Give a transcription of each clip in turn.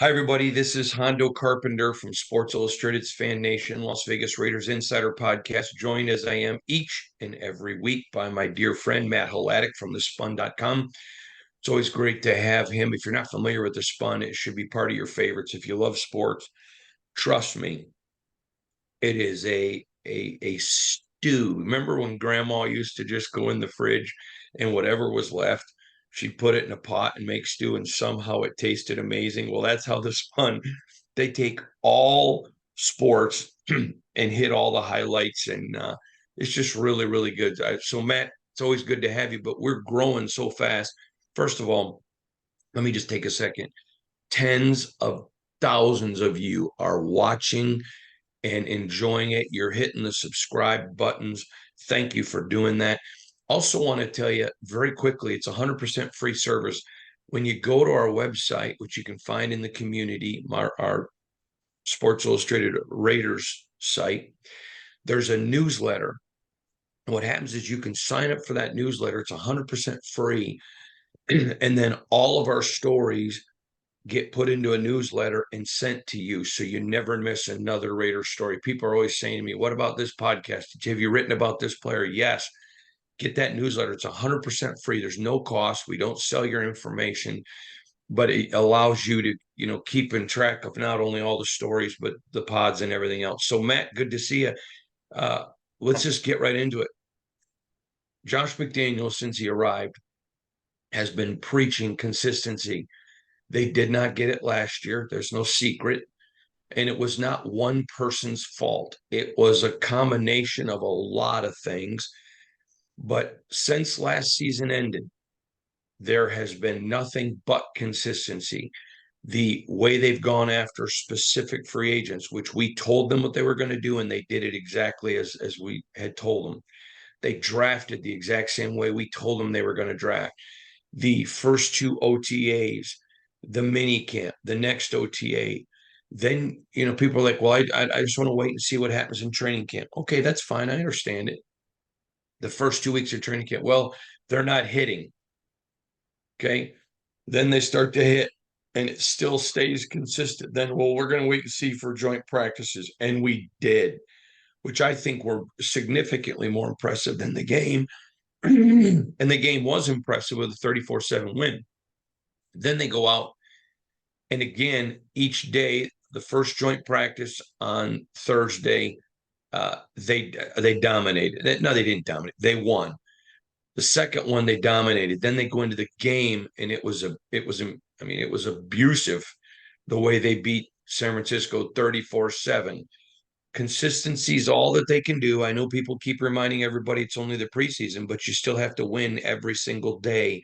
Hi, everybody. This is Hondo Carpenter from Sports Illustrated's Fan Nation, Las Vegas Raiders Insider Podcast, joined as I am each and every week by my dear friend Matt Hladek from thespun.com. It's always great to have him. If you're not familiar with The Spun, it should be part of your favorites. If you love sports, trust me, it is a stew. Remember when Grandma used to just go in the fridge and whatever was left, she'd put it in a pot and make stew, and somehow it tasted amazing. Well, that's how The Spun. They take all sports and hit all the highlights, and it's just really, really good. So, Matt, it's always good to have you, but we're growing so fast. First of all, let me just take a second. Tens of thousands of you are watching and enjoying it. You're hitting the subscribe buttons. Thank you for doing that. Also, want to tell you very quickly, it's 100% free service. When you go to our website, which you can find in the community, our Sports Illustrated Raiders site, there's a newsletter. And what happens is you can sign up for that newsletter. It's 100% free. And then all of our stories get put into a newsletter and sent to you, so you never miss another Raider story. People are always saying to me, what about this podcast? Have you written about this player? Yes. Get that newsletter. It's 100% free. There's no cost. We don't sell your information, but it allows you to, keep in track of not only all the stories, but the pods and everything else. So, Matt, good to see you. Let's just get right into it. Josh McDaniels, since he arrived, has been preaching consistency. They did not get it last year. There's no secret. And it was not one person's fault. It was a combination of a lot of things. But since last season ended, there has been nothing but consistency. The way they've gone after specific free agents, which we told them what they were going to do, and they did it exactly as we had told them. They drafted the exact same way we told them they were going to draft. The first two OTAs, the mini camp, the next OTA. Then, people are like, well, I just want to wait and see what happens in training camp. Okay, that's fine. I understand it. The first 2 weeks of training camp, well, they're not hitting. Okay. Then they start to hit and it still stays consistent. Then, well, we're going to wait and see for joint practices. And we did, which I think were significantly more impressive than the game. And the game was impressive with a 34-7 win. Then they go out, and again, each day, the first joint practice on Thursday, they dominated. No, they didn't dominate. They won. The second one they dominated. Then they go into the game, and it was abusive the way they beat San Francisco 34-7. Consistency is all that they can do. I know people keep reminding everybody it's only the preseason, but you still have to win every single day.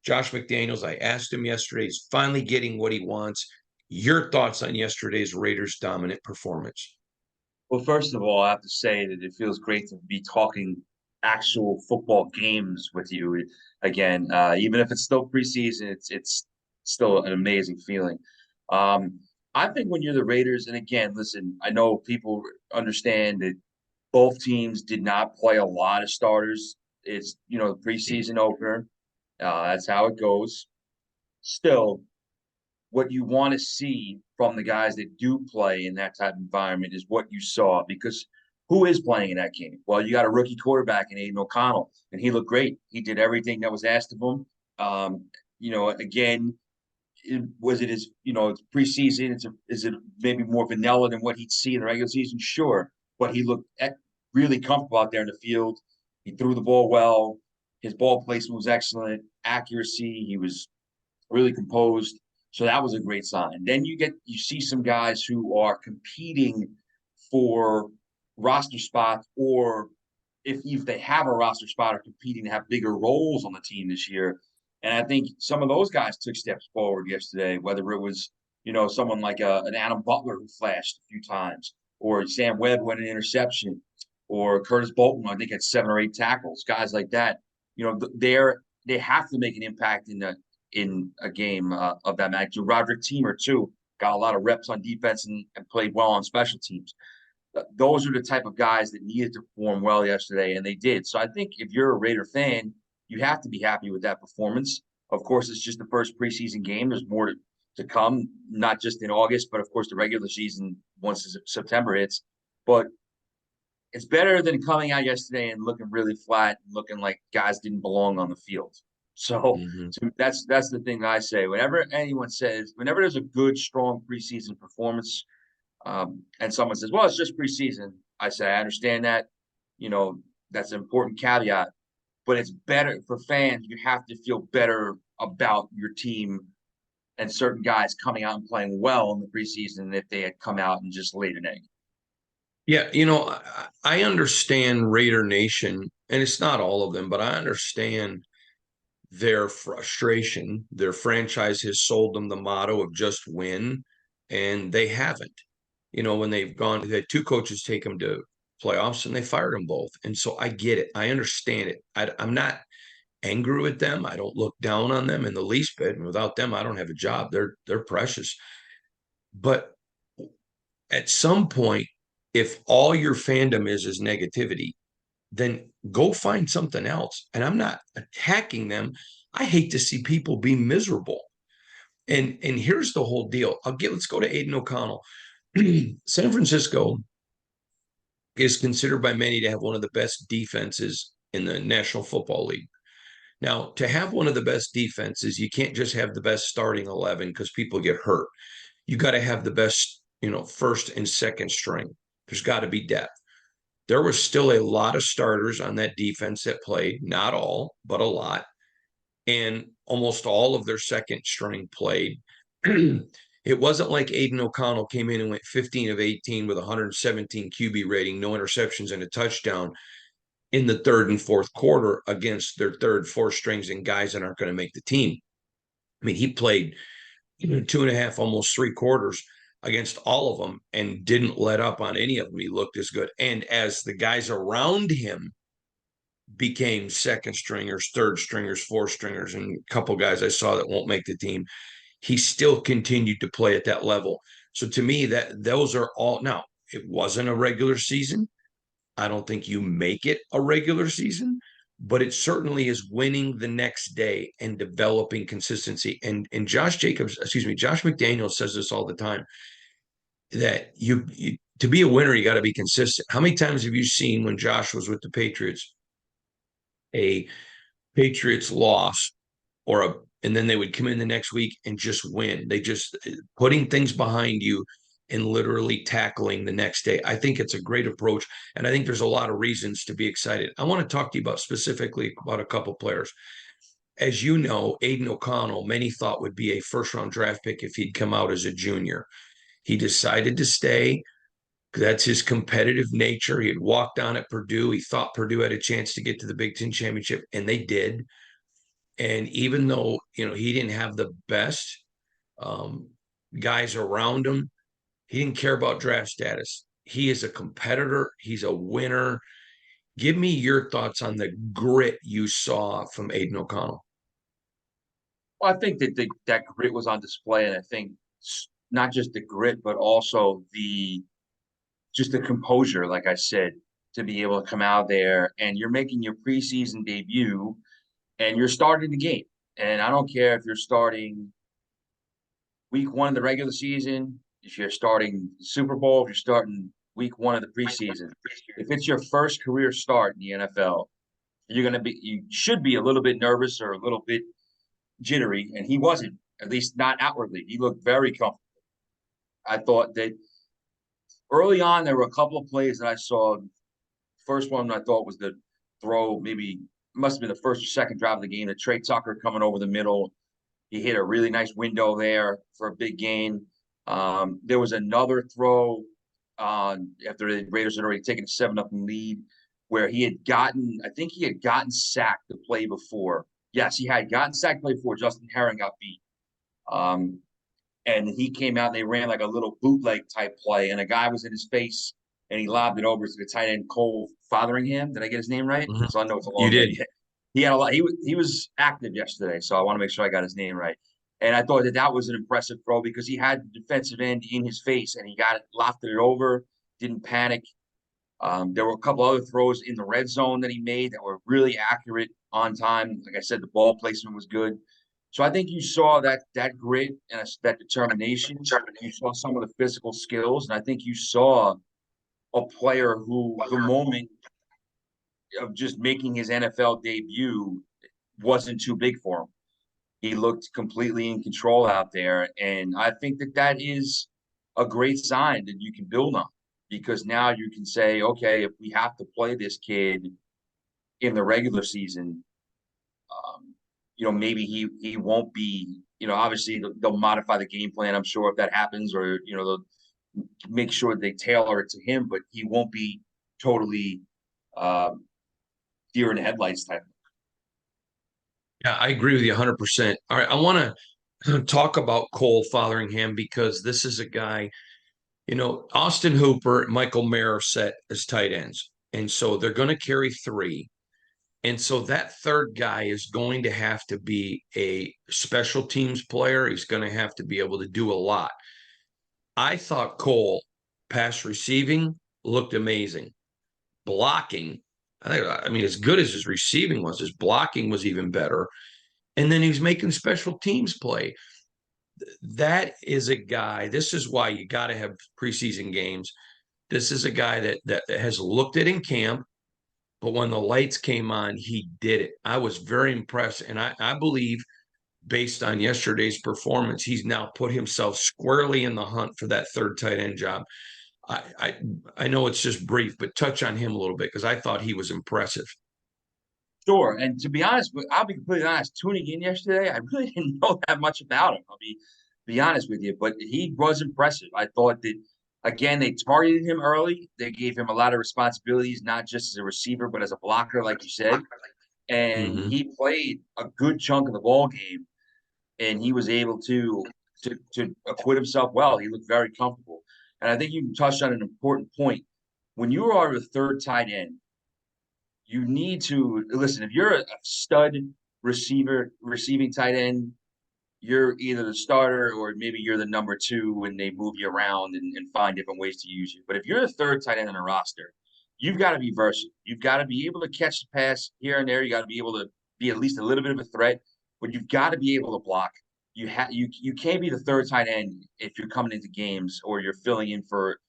Josh McDaniels, I asked him yesterday, he's finally getting what he wants. Your thoughts on yesterday's Raiders' dominant performance? Well, first of all, I have to say that it feels great to be talking actual football games with you again. Even if it's still preseason, it's still an amazing feeling. Um, I think when you're the Raiders, and again, listen, I know people understand that both teams did not play a lot of starters. It's the preseason opener. That's how it goes. Still, what you want to see from the guys that do play in that type of environment is what you saw, because who is playing in that game? Well, you got a rookie quarterback in Aiden O'Connell, and he looked great. He did everything that was asked of him. Again, was it his, it's preseason? Is it maybe more vanilla than what he'd see in the regular season? Sure. But he looked really comfortable out there in the field. He threw the ball well. His ball placement was excellent. Accuracy, he was really composed. So that was a great sign. Then you see some guys who are competing for roster spots, or if they have a roster spot, are competing to have bigger roles on the team this year. And I think some of those guys took steps forward yesterday, whether it was, someone like an Adam Butler who flashed a few times, or Sam Webb who had an interception, or Curtis Bolton, I think, had 7 or 8 tackles, guys like that. They have to make an impact in a game of that magnitude. Roderick Teamer, too, got a lot of reps on defense and played well on special teams. Those are the type of guys that needed to perform well yesterday, and they did. So I think if you're a Raider fan, you have to be happy with that performance. Of course, it's just the first preseason game. There's more to come, not just in August, but of course the regular season once September hits. But it's better than coming out yesterday and looking really flat and looking like guys didn't belong on the field. So, Mm-hmm. that's the thing that I say. Whenever anyone says, whenever there's a good, strong preseason performance, and someone says, "Well, it's just preseason," I say, "I understand that. You know, that's an important caveat, but it's better for fans. You have to feel better about your team and certain guys coming out and playing well in the preseason than if they had come out and just laid an egg." Yeah, I understand Raider Nation, and it's not all of them, but I understand their frustration. Their franchise has sold them the motto of just win, and they haven't. When they've gone, they had two coaches take them to playoffs, and they fired them both. And so I get it. I understand it. I'm not angry with them. I don't look down on them in the least bit. And without them, I don't have a job. They're precious. But at some point, if all your fandom is negativity, then go find something else. And I'm not attacking them. I hate to see people be miserable. And here's the whole deal. Let's go to Aiden O'Connell. San Francisco is considered by many to have one of the best defenses in the National Football League. Now, to have one of the best defenses, you can't just have the best starting 11 because people get hurt. You got to have the best, first and second string. There's got to be depth. There was still a lot of starters on that defense that played, not all, but a lot. And almost all of their second string played. It wasn't like Aiden O'Connell came in and went 15 of 18 with 117 QB rating, no interceptions and a touchdown in the third and fourth quarter against their third, fourth strings and guys that aren't going to make the team. I mean, he played 2.5, almost 3 quarters against all of them and didn't let up on any of them. He looked as good. And as the guys around him became second stringers, third stringers, fourth stringers, and a couple guys I saw that won't make the team, he still continued to play at that level. So to me, that those are all. Now, it wasn't a regular season. I don't think you make it a regular season, but it certainly is winning the next day and developing consistency. And Josh McDaniels says this all the time, that you to be a winner, you got to be consistent. How many times have you seen when Josh was with the Patriots, a Patriots loss and then they would come in the next week and just win? They just putting things behind you and literally tackling the next day. I think it's a great approach, and I think there's a lot of reasons to be excited. I want to talk to you specifically about a couple players. As you know, Aiden O'Connell, many thought would be a first-round draft pick if he'd come out as a junior. He decided to stay. That's his competitive nature. He had walked on at Purdue. He thought Purdue had a chance to get to the Big Ten championship, and they did. And even though, he didn't have the best guys around him, he didn't care about draft status. He is a competitor. He's a winner. Give me your thoughts on the grit you saw from Aiden O'Connell. Well, I think that that grit was on display, and I think not just the grit, but also just the composure, like I said, to be able to come out there and you're making your preseason debut and you're starting the game. And I don't care if you're starting week one of the regular season, if you're starting Super Bowl, if you're starting week one of the preseason. If it's your first career start in the NFL, you should be a little bit nervous or a little bit jittery, and he wasn't, at least not outwardly. He looked very comfortable. I thought that early on there were a couple of plays that I saw. First one I thought was the throw, maybe must have been the first or second drive of the game. The Trey Tucker coming over the middle. He hit a really nice window there for a big gain. There was another throw after the Raiders had already taken a 7-0 lead, where I think he had gotten sacked the play before. Yes, he had gotten sacked the play before Justin Herron got beat. And he came out and they ran like a little bootleg type play, and a guy was in his face and he lobbed it over to the tight end Cole Fotheringham. Did I get his name right? Mm-hmm. So I know it's a long You did. name. He had a lot. He was active yesterday, so I want to make sure I got his name right. And I thought that was an impressive throw because he had the defensive end in his face and he lofted it over, didn't panic. There were a couple other throws in the red zone that he made that were really accurate, on time. Like I said, the ball placement was good. So I think you saw that grit and that determination. You saw some of the physical skills, and I think you saw a player who the moment of just making his NFL debut wasn't too big for him. He looked completely in control out there, and I think that is a great sign that you can build on because now you can say, okay, if we have to play this kid in the regular season, maybe he won't be. Obviously they'll modify the game plan. I'm sure if that happens, or they'll make sure they tailor it to him, but he won't be totally um, deer in the headlights type. Yeah, I agree with you 100%. All right, I want to talk about Cole Fotheringham because this is a guy, Austin Hooper, Michael Mayer set as tight ends. And so they're going to carry three. And so that third guy is going to have to be a special teams player. He's going to have to be able to do a lot. I thought Cole, pass receiving, looked amazing. Blocking, I mean, as good as his receiving was, his blocking was even better. And then he's making special teams play. That is a guy. This is why you got to have preseason games. This is a guy that has looked at in camp, but when the lights came on, he did it. I was very impressed, and I believe, based on yesterday's performance, he's now put himself squarely in the hunt for that third tight end job. I know it's just brief, but touch on him a little bit because I thought he was impressive. Sure. And to be honest, I'll be completely honest. Tuning in yesterday, I really didn't know that much about him. I'll be honest with you, but he was impressive. I thought that again they targeted him early. They gave him a lot of responsibilities, not just as a receiver, but as a blocker, like you said. And Mm-hmm. he played a good chunk of the ball game, and he was able to acquit himself well. He looked very comfortable. And I think you touched on an important point. When you are a third tight end, you need to listen. If you're a stud receiving tight end, you're either the starter or maybe you're the number two when they move you around and find different ways to use you. But if you're a third tight end on a roster, you've got to be versatile. You've got to be able to catch the pass here and there. You got to be able to be at least a little bit of a threat, but you've got to be able to block. You can't be the third tight end if you're coming into games or you're filling in for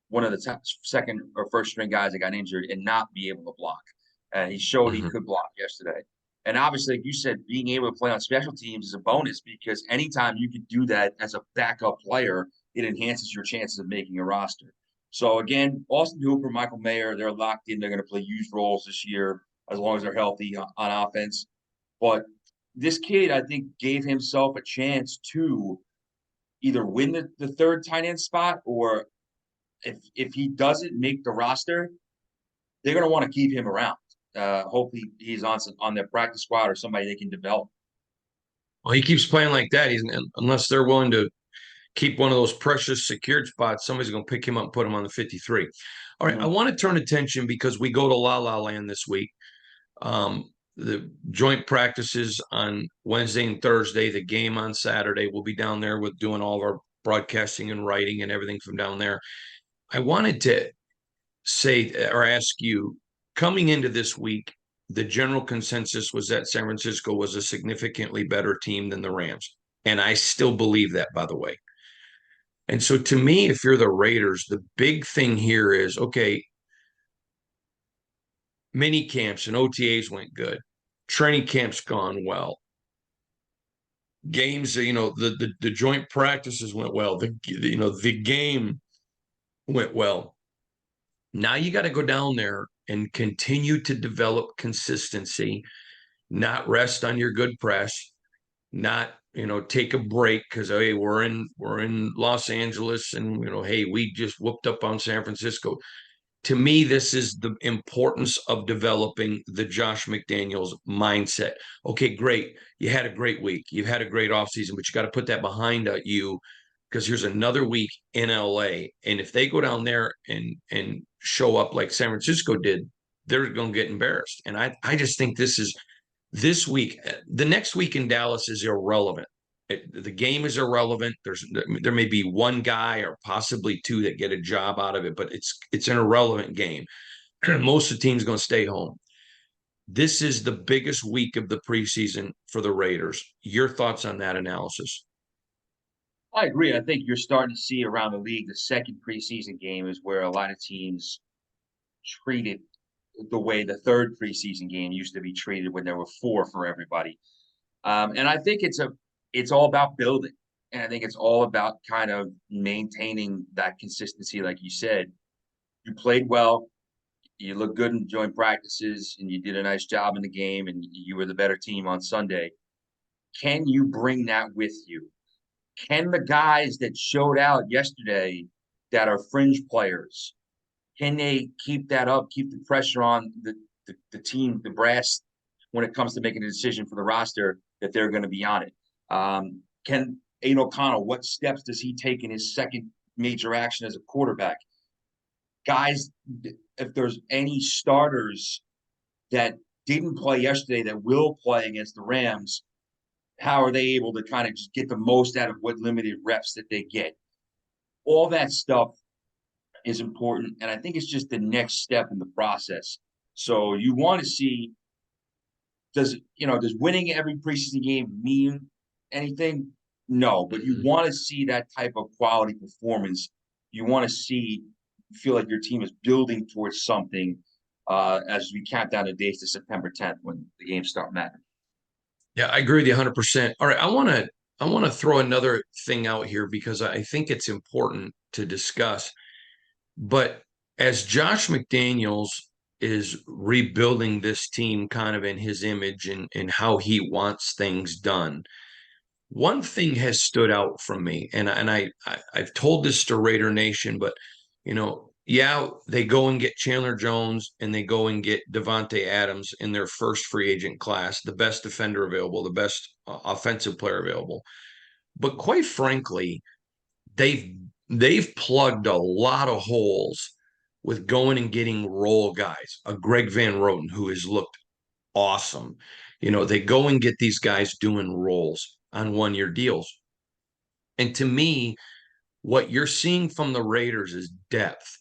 one of the second or first string guys that got injured and not be able to block. And he showed he Mm-hmm. could block yesterday. And obviously, like you said, being able to play on special teams is a bonus because anytime you can do that as a backup player, it enhances your chances of making a roster. So again, Austin Hooper, Michael Mayer, they're locked in. They're going to play huge roles this year as long as they're healthy on offense. But this kid, I think, gave himself a chance to either win the third tight end spot or if he doesn't make the roster, they're going to want to keep him around. Hopefully, he's on their practice squad or somebody they can develop. Well, he keeps playing like that. Unless they're willing to keep one of those precious secured spots, somebody's going to pick him up and put him on the 53. All right, I Mm-hmm. want to turn attention because we go to La La Land this week. The joint practices on Wednesday and Thursday, the game on Saturday. We'll be down there with doing all of our broadcasting and writing and everything from down there. I wanted to say or ask you, coming into this week, the general consensus was that San Francisco was a significantly better team than the Rams. And I still believe that, by the way. And so to me, if you're the Raiders, the big thing here is, okay, mini camps and OTAs went good. Training camp's gone well. Games, the joint practices went well. The game went well. Now you got to go down there and continue to develop consistency, not rest on your good press, not take a break because hey, we're in Los Angeles and hey, we just whooped up on San Francisco. To me, this is the importance of developing the Josh McDaniels mindset. Okay, great. You had a great week. You've had a great offseason, but you got to put that behind you because here's another week in LA. And if they go down there and show up like San Francisco did, they're going to get embarrassed. And I just think this week, the next week in Dallas is irrelevant. The game is irrelevant. There may be one guy or possibly two that get a job out of it, but it's an irrelevant game. Most of the team's going to stay home. this is the biggest week of the preseason for the Raiders. Your thoughts on that analysis? I agree. I think you're starting to see around the league the second preseason game is where a lot of teams treat it the way the third preseason game used to be treated when there were four for everybody. And I think it's all about building. And I think it's all about kind of maintaining that consistency, like you said. You played well, you looked good in joint practices, and you did a nice job in the game, and you were the better team on Sunday. Can you bring that with you? Can the guys that showed out yesterday that are fringe players, can they keep that up, keep the pressure on the team, the brass, when it comes to making a decision for the roster that they're going to be on it? Can Aiden O'Connell, what steps does he take in his second major action as a quarterback? Guys, if there's any starters that didn't play yesterday that will play against the Rams, how are they able to kind of just get the most out of what limited reps that they get? All that stuff is important, and I think it's just the next step in the process. So you want to see, does winning every preseason game mean anything? No, but you want to see that type of quality performance. You want to feel like your team is building towards something as we count down the days to September 10th when the games start mattering. Yeah, I agree with you 100%. All right, I want to throw another thing out here because I think it's important to discuss. But as Josh McDaniels is rebuilding this team kind of in his image and how he wants things done, one thing has stood out from me, and I've told this to Raider Nation, but yeah, they go and get Chandler Jones and they go and get Davante Adams in their first free agent class, the best defender available, the best offensive player available. But quite frankly, they've they've plugged a lot of holes with going and getting role guys. A Greg Van Roten who has looked awesome. They go and get these guys doing roles on 1-year deals. And to me, what you're seeing from the Raiders is depth.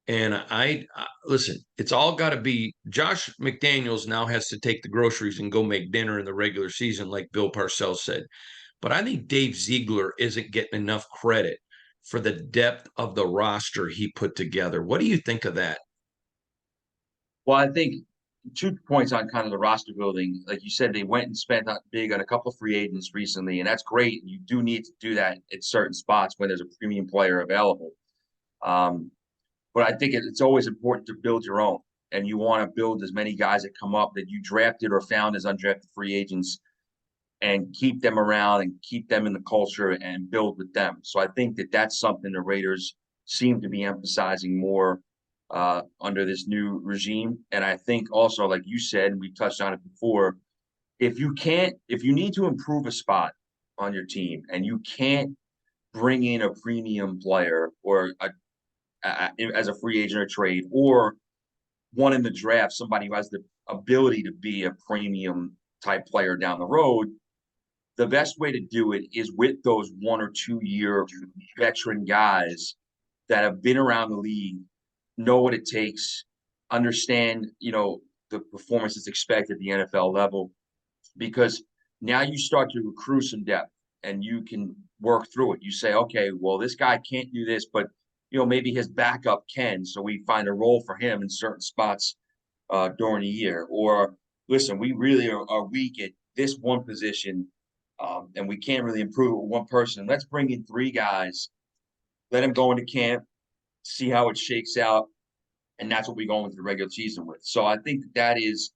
And I listen, it's all got to be Josh McDaniels now has to take the groceries and go make dinner in the regular season, like Bill Parcells said. But I think Dave Ziegler isn't getting enough credit for the depth of the roster he put together. What do you think of that? Well, I think 2 points on kind of the roster building. Like you said, they went and spent big on a couple of free agents recently, and that's great. You do need to do that at certain spots when there's a premium player available. Um, but I think it's always important to build your own, and you want to build as many guys that come up that you drafted or found as undrafted free agents and keep them around and keep them in the culture and build with them. So I think that that's something the Raiders seem to be emphasizing more under this new regime. And I think also, like you said, and we touched on it before, if you need to improve a spot on your team and you can't bring in a premium player or as a free agent or trade or one in the draft, somebody who has the ability to be a premium type player down the road, the best way to do it is with those 1 or 2 year veteran guys that have been around the league, know what it takes, understand, the performance that's expected at the NFL level, because now you start to accrue some depth and you can work through it. You say, okay, well, this guy can't do this, but maybe his backup can. So we find a role for him in certain spots during the year. Or listen, we really are weak at this one position, and we can't really improve it with one person. Let's bring in 3 guys, let him go into camp, see how it shakes out, and that's what we go into the regular season with. So I think that is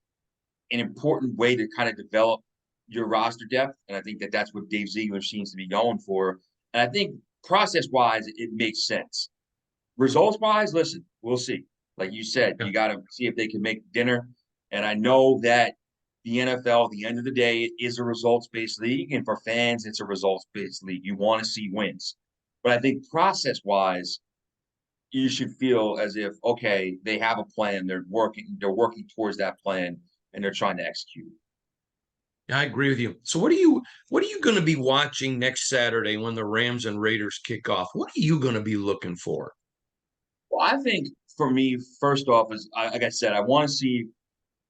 an important way to kind of develop your roster depth, and I think that that's what Dave Ziegler seems to be going for. And I think process-wise, it makes sense. Results-wise, listen, we'll see. Like you said, you got to see if they can make dinner. And I know that the NFL, at the end of the day, is a results-based league, and for fans, it's a results-based league. You want to see wins. But I think process-wise, you should feel as if, okay, they have a plan, they're working towards that plan, and they're trying to execute. Yeah, I agree with you. So what are you going to be watching next Saturday when the Rams and Raiders kick off? What are you going to be looking for? Well, I think for me, first off, is like I said, I want to see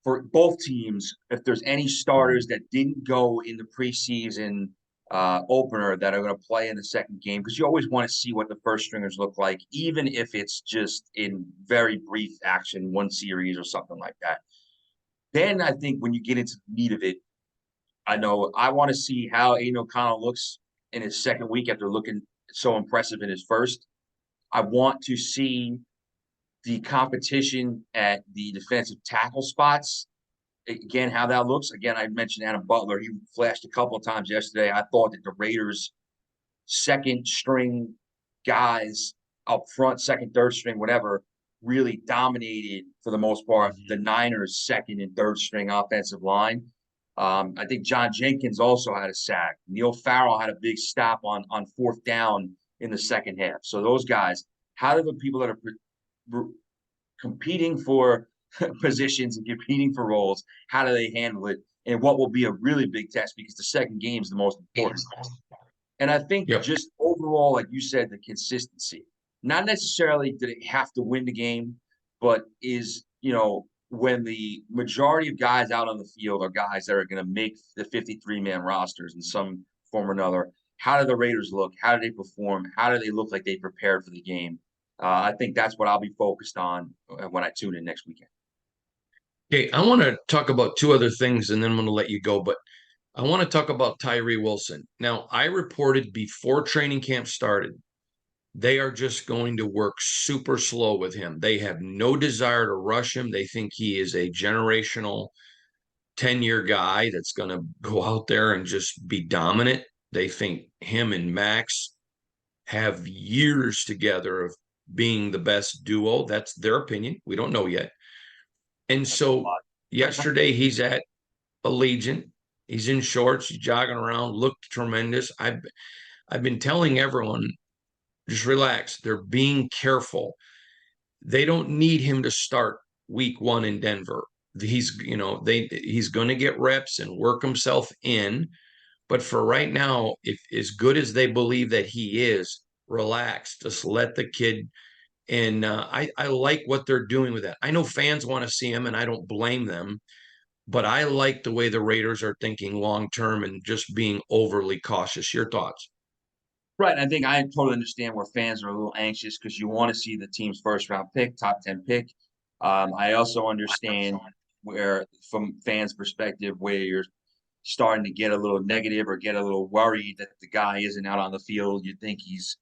for both teams, if there's any starters that didn't go in the preseason opener that are going to play in the second game, because you always want to see what the first stringers look like, even if it's just in very brief action, one series or something like that. Then I think when you get into the meat of it, I know I want to see how Aiden O'Connell looks in his second week after looking so impressive in his first. I want to see the competition at the defensive tackle spots. Again, how that looks. Again, I mentioned Adam Butler. He flashed a couple of times yesterday. I thought that the Raiders' second string guys up front, second, third string, whatever, really dominated for the most part the Niners' second and third string offensive line. I think John Jenkins also had a sack. Neil Farrell had a big stop on fourth down in the second half. So those guys, how do the people that are competing for positions and competing for roles, how do they handle it? And what will be a really big test, because the second game is the most important. And I think just overall, like you said, the consistency, not necessarily did it have to win the game, but is, when the majority of guys out on the field are guys that are going to make the 53-man rosters in some form or another, how do the Raiders look? How do they perform? How do they look like they prepared for the game? I think that's what I'll be focused on when I tune in next weekend. Okay, I want to talk about two other things and then I'm going to let you go, but I want to talk about Tyree Wilson. Now, I reported before training camp started, they are just going to work super slow with him. They have no desire to rush him. They think he is a generational 10-year guy that's going to go out there and just be dominant. They think him and Max have years together of being the best duo. That's their opinion. We don't know yet. And so yesterday he's at Allegiant. He's in shorts, he's jogging around, looked tremendous. I've been telling everyone, just relax. They're being careful. They don't need him to start week one in Denver. He's going to get reps and work himself in. But for right now, if as good as they believe that he is, relax. Just let the kid. And I like what they're doing with that. I know fans want to see him, and I don't blame them. But I like the way the Raiders are thinking long term and just being overly cautious. Your thoughts? Right. I think I totally understand where fans are a little anxious because you want to see the team's first round pick, top 10 pick. I also understand where, from fans' perspective, where you're starting to get a little negative or get a little worried that the guy isn't out on the field. You think is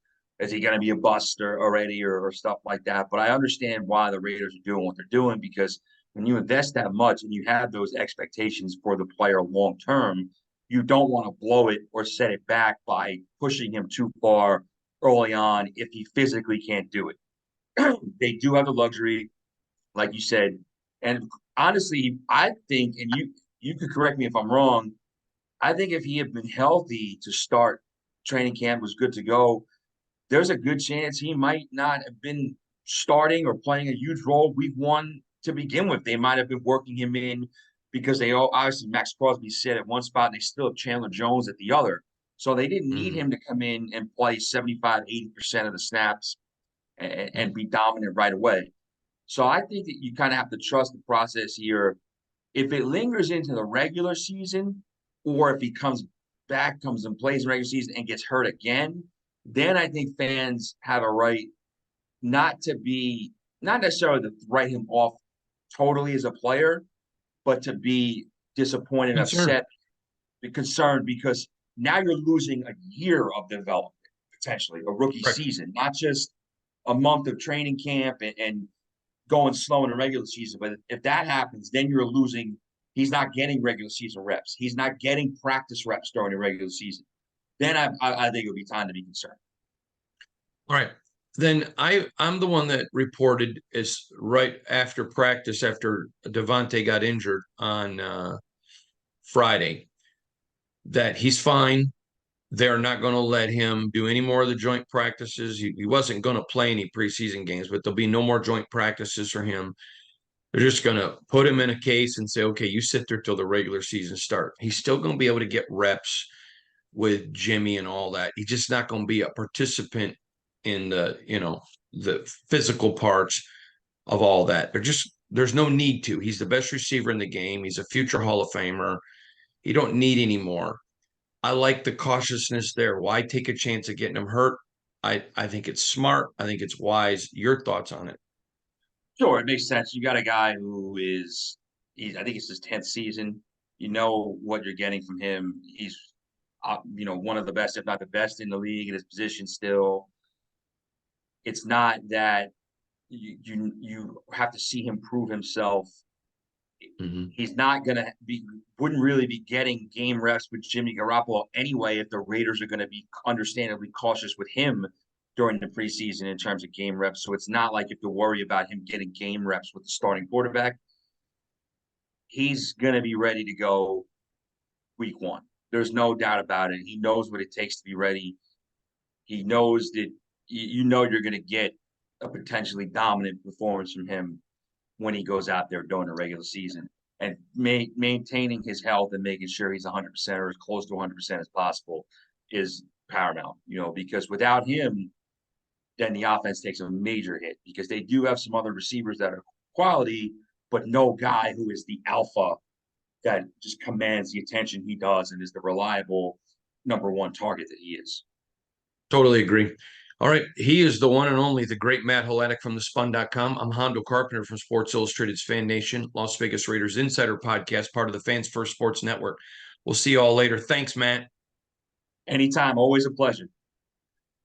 he going to be a bust already or stuff like that. But I understand why the Raiders are doing what they're doing, because when you invest that much and you have those expectations for the player long term, you don't want to blow it or set it back by pushing him too far early on if he physically can't do it. They do have the luxury, like you said. And honestly, I think, and you could correct me if I'm wrong, I think if he had been healthy to start training camp, was good to go, there's a good chance he might not have been starting or playing a huge role week one to begin with. They might have been working him in because they obviously Max Crosby sit at one spot and they still have Chandler Jones at the other. So they didn't need him to come in and play 75, 80% of the snaps and be dominant right away. So I think that you kind of have to trust the process here. If it lingers into the regular season, or if he comes back, comes and plays in regular season and gets hurt again, then I think fans have a right not necessarily to write him off totally as a player, but to be disappointed, upset, be concerned, because now you're losing a year of development, potentially a rookie season, not just a month of training camp and going slow in the regular season. But if that happens, then you're losing. He's not getting regular season reps. He's not getting practice reps during the regular season. Then I think it would be time to be concerned. All right. Then I'm the one that reported is right after practice, after Devontae got injured on Friday, that he's fine. They're not going to let him do any more of the joint practices. He wasn't going to play any preseason games, but there'll be no more joint practices for him. They're just going to put him in a case and say, okay, you sit there till the regular season start. He's still going to be able to get reps with Jimmy and all that. He's just not going to be a participant in the physical parts of all that. They're just There's no need to. He's the best receiver in the game. He's a future Hall of Famer. He don't need any more. I like the cautiousness there. Why take a chance of getting him hurt? I think it's smart. I think it's wise. Your thoughts on it? Sure, it makes sense. You got a guy who I think it's his 10th season. You know what you're getting from him. He's, one of the best, if not the best in the league in his position still. It's not that you have to see him prove himself. Mhm. He's not going to be, wouldn't really be getting game reps with Jimmy Garoppolo anyway if the Raiders are going to be understandably cautious with him during the preseason in terms of game reps. So it's not like you have to worry about him getting game reps with the starting quarterback. He's going to be ready to go week one. There's no doubt about it. He knows what it takes to be ready. He knows that you're going to get a potentially dominant performance from him when he goes out there during the regular season, and maintaining his health and making sure he's 100% or as close to 100% as possible is paramount, because without him, then the offense takes a major hit because they do have some other receivers that are quality, but no guy who is the alpha that just commands the attention he does and is the reliable number one target that he is. Totally agree. All right. He is the one and only, the great Matt Holatic from thespun.com. I'm Hondo Carpenter from Sports Illustrated's Fan Nation, Las Vegas Raiders Insider Podcast, part of the Fans First Sports Network. We'll see you all later. Thanks, Matt. Anytime, always a pleasure.